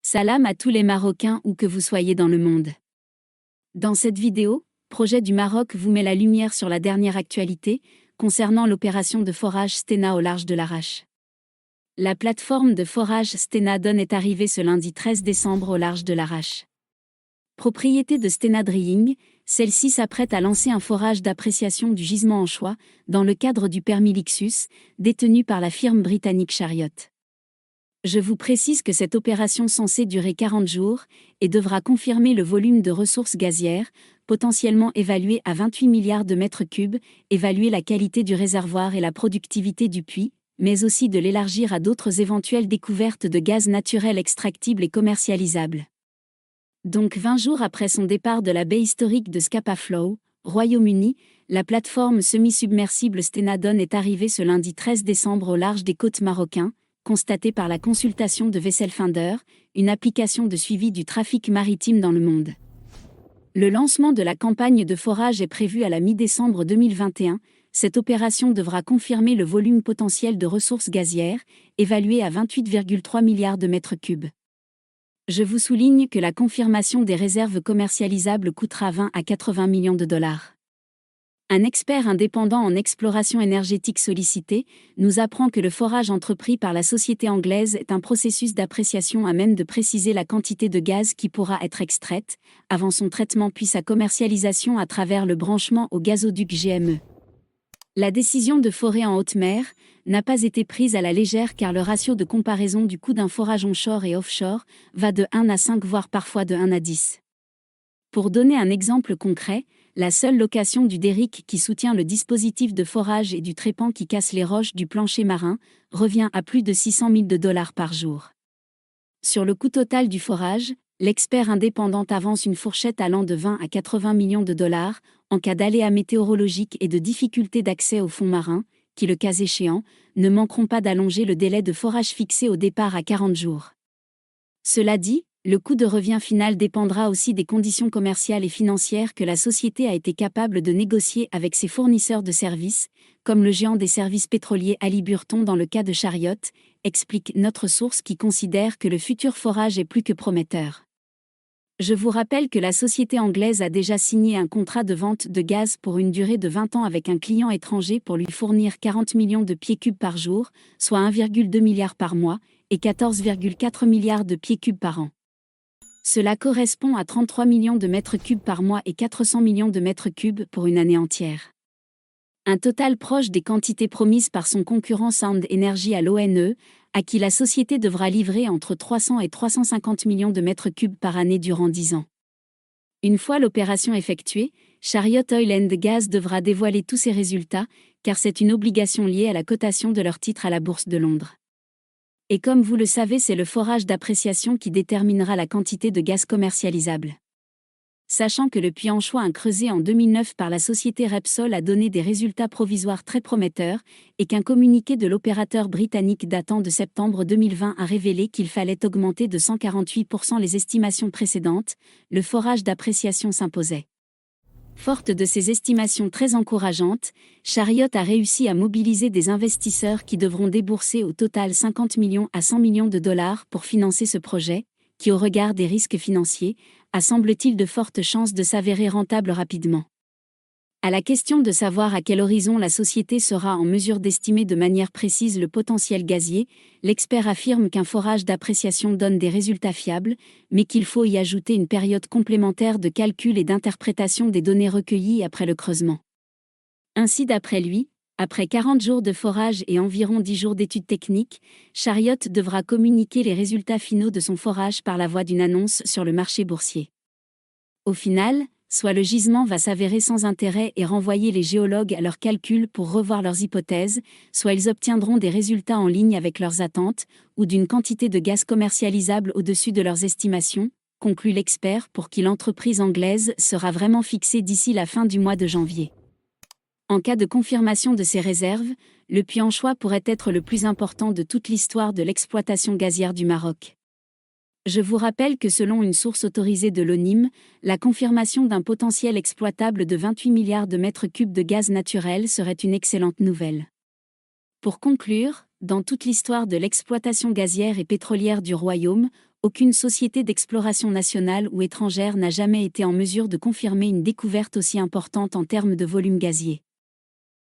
Salam à tous les Marocains où que vous soyez dans le monde. Dans cette vidéo, Projet du Maroc vous met la lumière sur la dernière actualité concernant l'opération de forage Stena au large de Larache. La plateforme de forage Stena Don est arrivée ce lundi 13 décembre au large de Larache. Propriété de Stena Drilling, celle-ci s'apprête à lancer un forage d'appréciation du gisement anchois dans le cadre du permis Lixus, détenu par la firme britannique Chariot. Je vous précise que cette opération censée durer 40 jours et devra confirmer le volume de ressources gazières, potentiellement évalué à 28 milliards de mètres cubes, évaluer la qualité du réservoir et la productivité du puits, mais aussi de l'élargir à d'autres éventuelles découvertes de gaz naturel extractibles et commercialisables. Donc 20 jours après son départ de la baie historique de Scapa Flow, Royaume-Uni, la plateforme semi-submersible Stena Don est arrivée ce lundi 13 décembre au large des côtes marocains, constatée par la consultation de Vesselfinder, une application de suivi du trafic maritime dans le monde. Le lancement de la campagne de forage est prévu à la mi-décembre 2021. Cette opération devra confirmer le volume potentiel de ressources gazières, évalué à 28,3 milliards de mètres cubes. Je vous souligne que la confirmation des réserves commercialisables coûtera 20 à 80 millions de dollars. Un expert indépendant en exploration énergétique sollicité nous apprend que le forage entrepris par la société anglaise est un processus d'appréciation à même de préciser la quantité de gaz qui pourra être extraite, avant son traitement puis sa commercialisation à travers le branchement au gazoduc GME. La décision de forer en haute mer n'a pas été prise à la légère car le ratio de comparaison du coût d'un forage onshore et offshore va de 1 à 5 voire parfois de 1 à 10. Pour donner un exemple concret, la seule location du derrick qui soutient le dispositif de forage et du trépan qui casse les roches du plancher marin revient à plus de 600 000 $ par jour. Sur le coût total du forage, l'expert indépendant avance une fourchette allant de 20 à 80 millions de dollars en cas d'aléas météorologiques et de difficultés d'accès au fond marin, qui, le cas échéant, ne manqueront pas d'allonger le délai de forage fixé au départ à 40 jours. Cela dit, le coût de revient final dépendra aussi des conditions commerciales et financières que la société a été capable de négocier avec ses fournisseurs de services, comme le géant des services pétroliers Halliburton dans le cas de Chariot, explique notre source qui considère que le futur forage est plus que prometteur. Je vous rappelle que la société anglaise a déjà signé un contrat de vente de gaz pour une durée de 20 ans avec un client étranger pour lui fournir 40 millions de pieds cubes par jour, soit 1,2 milliard par mois, et 14,4 milliards de pieds cubes par an. Cela correspond à 33 millions de mètres cubes par mois et 400 millions de mètres cubes pour une année entière. Un total proche des quantités promises par son concurrent Sound Energy à l'ONE, à qui la société devra livrer entre 300 et 350 millions de mètres cubes par année durant 10 ans. Une fois l'opération effectuée, Chariot Oil & Gas devra dévoiler tous ses résultats, car c'est une obligation liée à la cotation de leur titre à la Bourse de Londres. Et comme vous le savez, c'est le forage d'appréciation qui déterminera la quantité de gaz commercialisable. Sachant que le puits anchois creusé en 2009 par la société Repsol a donné des résultats provisoires très prometteurs, et qu'un communiqué de l'opérateur britannique datant de septembre 2020 a révélé qu'il fallait augmenter de 148% les estimations précédentes, le forage d'appréciation s'imposait. Forte de ces estimations très encourageantes, Chariot a réussi à mobiliser des investisseurs qui devront débourser au total 50 millions à 100 millions de dollars pour financer ce projet, qui au regard des risques financiers, a semble-t-il de fortes chances de s'avérer rentable rapidement. À la question de savoir à quel horizon la société sera en mesure d'estimer de manière précise le potentiel gazier, l'expert affirme qu'un forage d'appréciation donne des résultats fiables, mais qu'il faut y ajouter une période complémentaire de calcul et d'interprétation des données recueillies après le creusement. Ainsi, d'après lui, après 40 jours de forage et environ 10 jours d'études techniques, Chariot devra communiquer les résultats finaux de son forage par la voie d'une annonce sur le marché boursier. Au final, soit le gisement va s'avérer sans intérêt et renvoyer les géologues à leurs calculs pour revoir leurs hypothèses, soit ils obtiendront des résultats en ligne avec leurs attentes, ou d'une quantité de gaz commercialisable au-dessus de leurs estimations, conclut l'expert pour qui l'entreprise anglaise sera vraiment fixée d'ici la fin du mois de janvier. En cas de confirmation de ces réserves, le puits anchois pourrait être le plus important de toute l'histoire de l'exploitation gazière du Maroc. Je vous rappelle que selon une source autorisée de l'ONIM, la confirmation d'un potentiel exploitable de 28 milliards de mètres cubes de gaz naturel serait une excellente nouvelle. Pour conclure, dans toute l'histoire de l'exploitation gazière et pétrolière du Royaume, aucune société d'exploration nationale ou étrangère n'a jamais été en mesure de confirmer une découverte aussi importante en termes de volume gazier.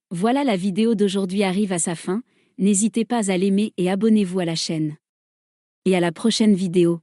Voilà, la vidéo d'aujourd'hui arrive à sa fin, n'hésitez pas à l'aimer et abonnez-vous à la chaîne. Et à la prochaine vidéo.